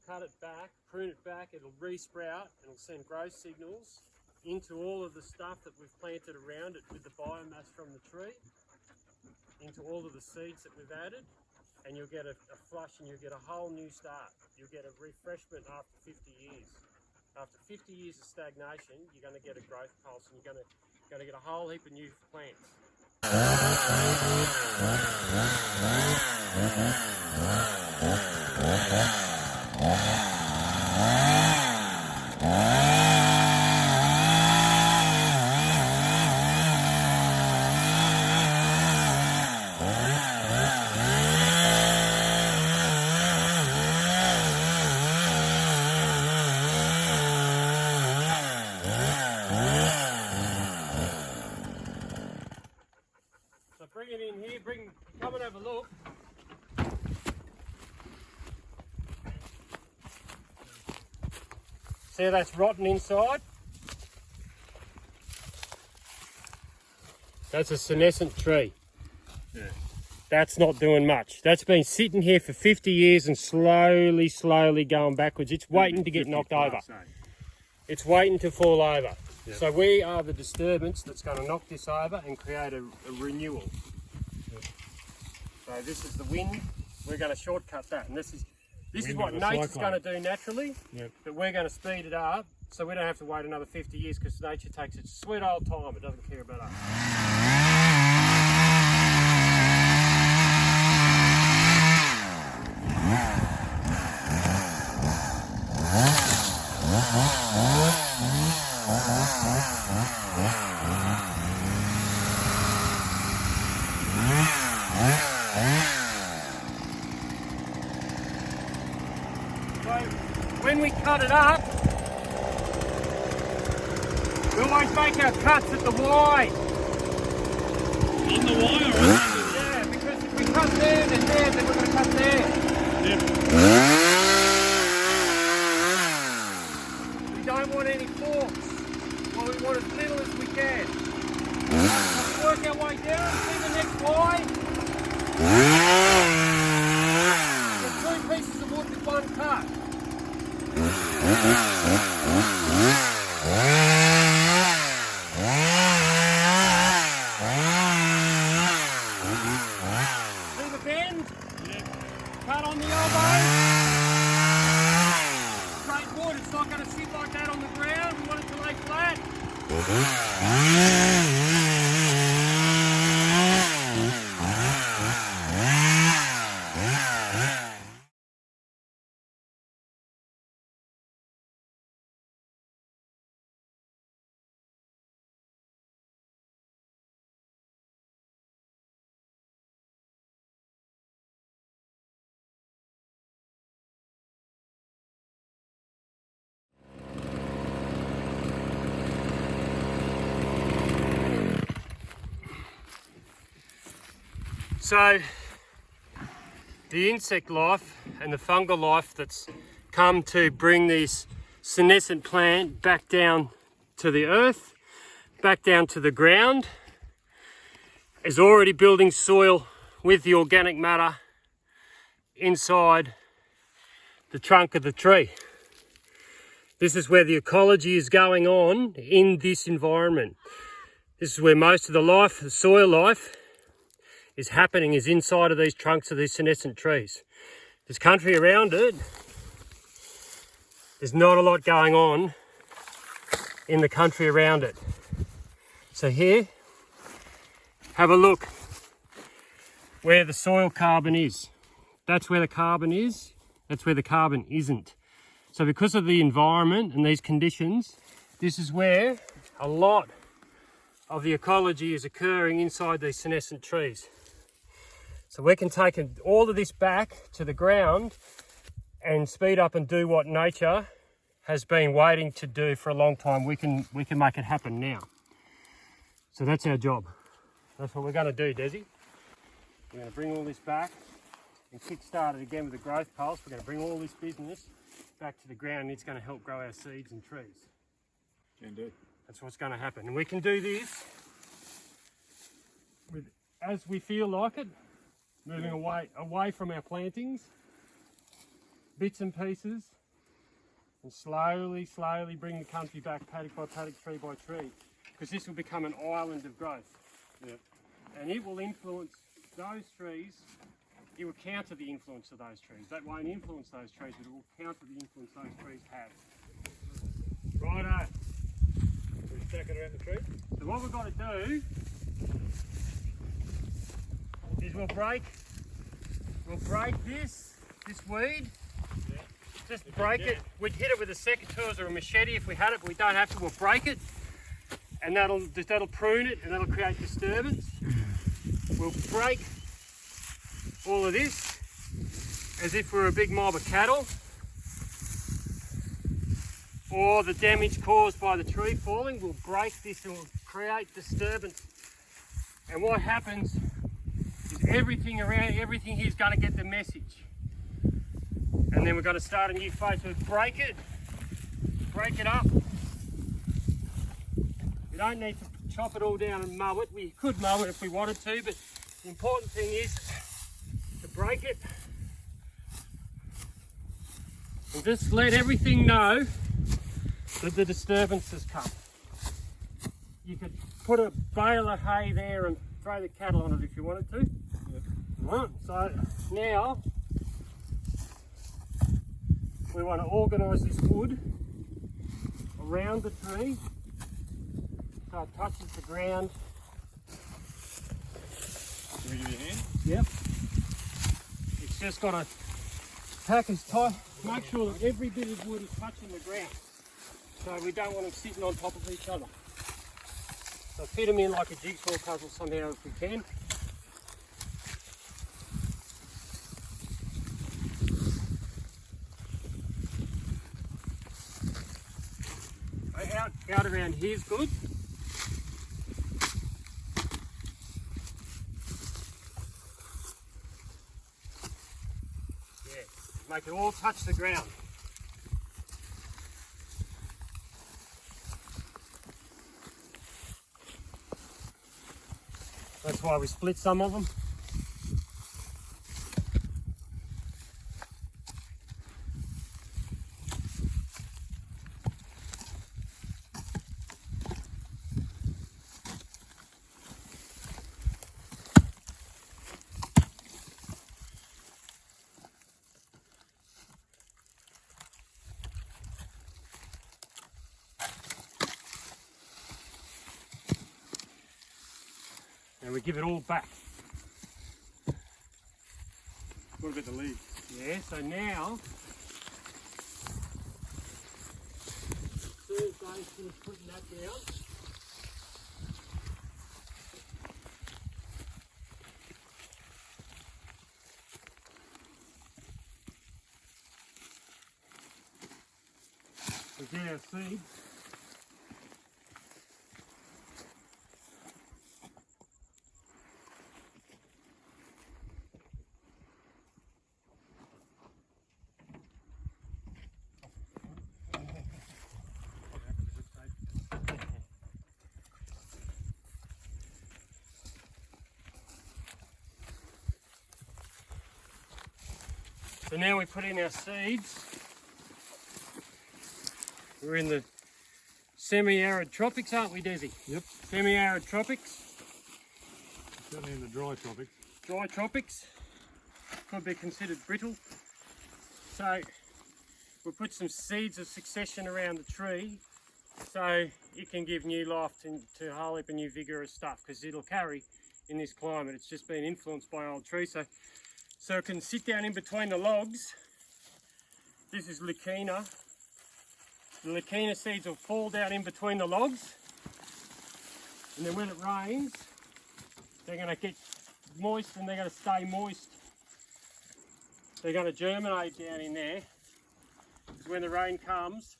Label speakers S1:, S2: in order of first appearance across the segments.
S1: cut it back, prune it back, it'll re-sprout and it'll send growth signals into all of the stuff that we've planted around it with the biomass from the tree, into all of the seeds that we've added, and you'll get a flush and you'll get a whole new start. You'll get a refreshment after 50 years. After 50 years of stagnation, you're going to get a growth pulse and you're going to get a whole heap of new plants. So bring it in here, come and have a look. See how that's rotten inside? That's a senescent tree. Yeah. That's not doing much. That's been sitting here for 50 years and slowly going backwards. It's waiting to get knocked over. It's waiting to fall over. Yep. So we are the disturbance that's going to knock this over and create a renewal. Yep. So this is the wind. We're going to shortcut that, and this is what nature's going to do naturally. Yep. But we're going to speed it up so we don't have to wait another 50 years because nature takes its sweet old time. It doesn't care about us. When we cut it up, we always make our cuts at the Y.
S2: On the Y or on
S1: Yeah, because if we cut there, then we're going to cut there.
S2: Yep.
S1: We don't want any forks. Well, we want as little as we can. Let's work our way down, see the next Y. There's 2 pieces of wood with 1 cut. See the bend?
S2: Yep.
S1: Cut on the elbow. Straight wood, it's not going to sit like that on the ground. We want it to lay flat. So the insect life and the fungal life that's come to bring this senescent plant back down to the earth, back down to the ground, is already building soil with the organic matter inside the trunk of the tree. This is where the ecology is going on in this environment. This is where most of the life, the soil life, is happening, is inside of these trunks of these senescent trees. There's country around it. There's not a lot going on in the country around it. So here, have a look where the soil carbon is. That's where the carbon is. That's where the carbon isn't. So because of the environment and these conditions, this is where a lot of the ecology is occurring inside these senescent trees. So we can take all of this back to the ground and speed up and do what nature has been waiting to do for a long time. We can make it happen now. So that's our job. That's what we're going to do, Desi. We're going to bring all this back and kick-start it again with a growth pulse. We're going to bring all this business back to the ground, and it's going to help grow our seeds and trees.
S2: Can do.
S1: That's what's going to happen. And we can do this as we feel like it, moving away from our plantings. bits and pieces, and slowly bring the country back paddock by paddock, tree by tree, because this will become an island of growth.
S2: Yep.
S1: And it will influence those trees. It will counter the influence of those trees. That won't influence those trees, but it will counter the influence those trees have. Righto.
S2: So we stack it around the tree?
S1: So what we've got to do is we'll break this weed.
S2: Yeah.
S1: Just break it. We'd hit it with a secateurs or a machete if we had it, but we don't have to. We'll break it, and that'll prune it, and that'll create disturbance. We'll break all of this as if we're a big mob of cattle, or the damage caused by the tree falling. We'll break this and we'll create disturbance. And what happens is everything here is going to get the message. And then we're going to start a new phase. So break it up. We don't need to chop it all down and mow it. We could mow it if we wanted to, but the important thing is to break it and just let everything know that the disturbance has come. You could put a bale of hay there and throw the cattle on it if you wanted to.
S2: Yep.
S1: Right, so now we want to organise this wood around the tree so it touches the ground.
S2: Can we give you a hand?
S1: Yep. It's just got to pack as tight, make sure that every bit of wood is touching the ground. So we don't want them sitting on top of each other. So fit them in like a jigsaw puzzle somehow if we can. Out around here is good. Yeah, make it all touch the ground. That's why we split some of them. And we give it all back.
S2: What about the leaves?
S1: Yeah, so now Thursday's finished putting that down. We get our seeds. So now we put in our seeds. We're in the semi-arid tropics, aren't we, Desi?
S2: Yep.
S1: Semi-arid tropics.
S2: Certainly in the dry tropics.
S1: Dry tropics. Could be considered brittle. So we'll put some seeds of succession around the tree so it can give new life to a whole heap of new vigorous stuff, because it'll carry in this climate. It's just been influenced by old trees. So it can sit down in between the logs. This is Leukina. The Leukina seeds will fall down in between the logs, and then when it rains, they're going to get moist and they're going to stay moist. They're going to germinate down in there. Because when the rain comes,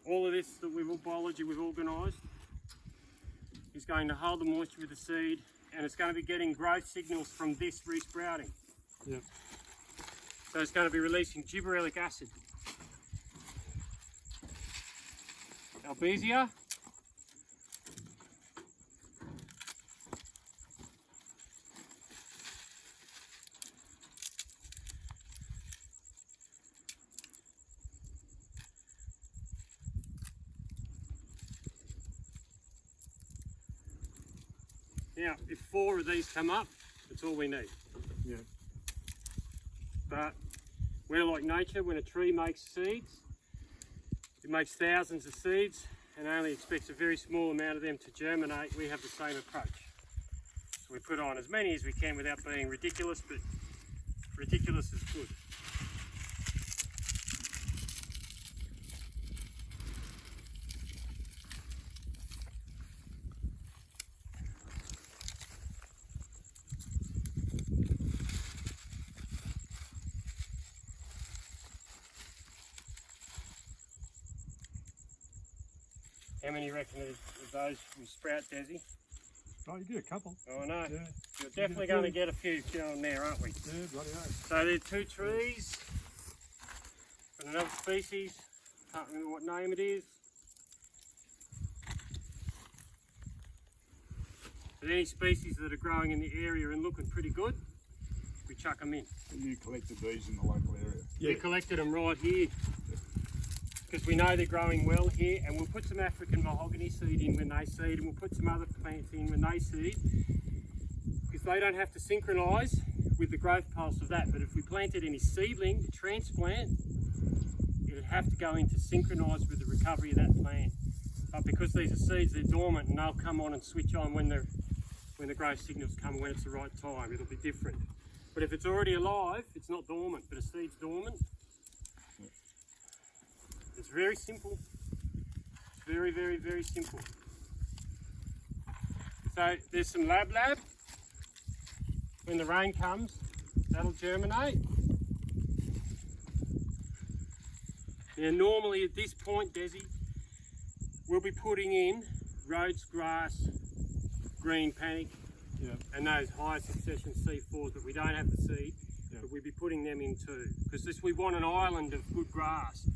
S1: all of this that biology we've organised is going to hold the moisture with the seed, and it's going to be getting growth signals from this resprouting.
S2: Yep.
S1: So it's going to be releasing gibberellic acid. Albizia. Now, if 4 of these come up, that's all we need.
S2: Yeah.
S1: But we're like nature. When a tree makes seeds, it makes thousands of seeds and only expects a very small amount of them to germinate. We have the same approach. So we put on as many as we can without being ridiculous, but ridiculous is good. How many reckon of those will sprout, Desi?
S2: Oh, you get a couple.
S1: Oh, I know.
S2: Yeah.
S1: You're definitely going to get a few going there, aren't we?
S2: Yeah, bloody hell.
S1: So there are 2 trees from another species. Can't remember what name it is. But any species that are growing in the area and looking pretty good, we chuck them in.
S3: And you collected these in the local area?
S1: We collected them right here because we know they're growing well here, and we'll put some African mahogany seed in when they seed, and we'll put some other plants in when they seed, because they don't have to synchronise with the growth pulse of that. But if we planted any seedling, the transplant, it'd have to go in to synchronise with the recovery of that plant. But because these are seeds, they're dormant, and they'll come on and switch on when the growth signals come, when it's the right time. It'll be different. But if it's already alive, it's not dormant, but a seed's dormant. It's very simple. It's very, very, very simple. So there's some lab. When the rain comes, that'll germinate. Now normally at this point, Desi, we'll be putting in Rhodes grass, green panic, and those high succession C4s that we don't have the seed, but we'll be putting them in too, because we want an island of good grass.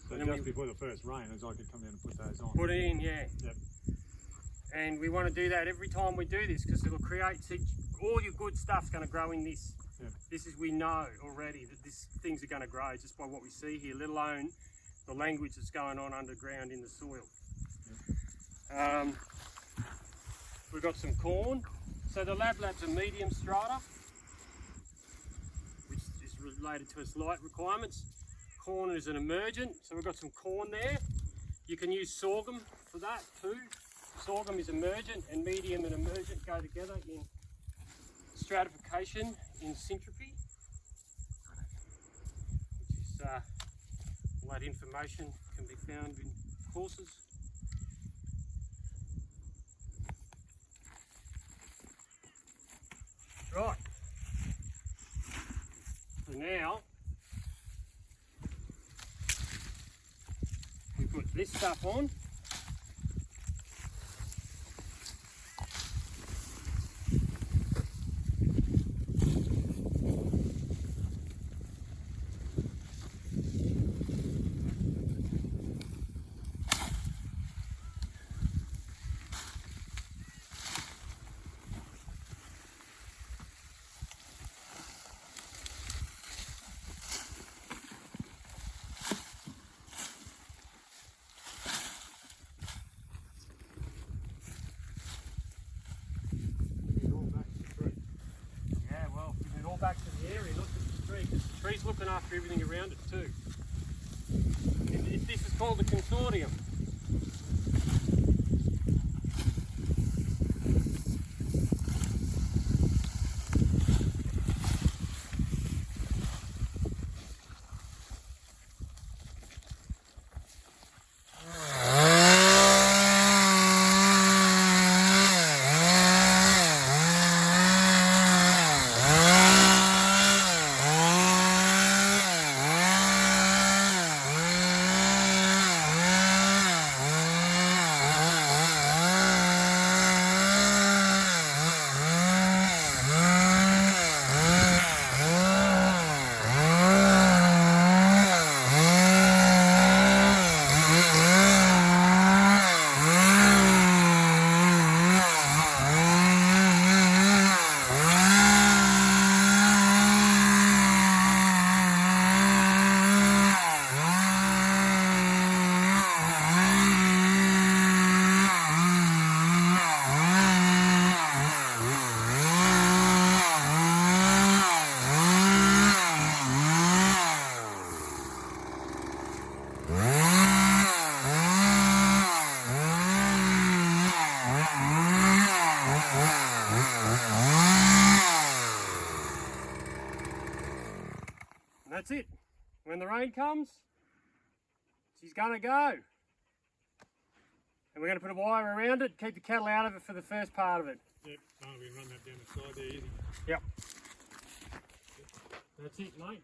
S2: So
S1: and
S2: just before the first rain, as I could come down and put those on.
S1: Put it in, yeah.
S2: Yep.
S1: And we want to do that every time we do this, because it'll create, all your good stuff's going to grow in this.
S2: Yep.
S1: This is, we know already that things are going to grow just by what we see here, let alone the language that's going on underground in the soil. Yep. We've got some corn. So the lab's a medium strata, which is related to its light requirements. Corn is an emergent, so we've got some corn there. You can use sorghum for that too. Sorghum is emergent, and medium and emergent go together in stratification in syntropy, which is all that information can be found in courses. Right. So now we put this stuff on. Back to the area, look at the tree, because the tree's looking after everything around it too. This is called the consortium. And that's it. When the rain comes, she's going to go. And we're going to put a wire around it, keep the cattle out of it for the first part of it.
S2: Yep, we can run that down the side there easy.
S1: Yep. That's it, mate.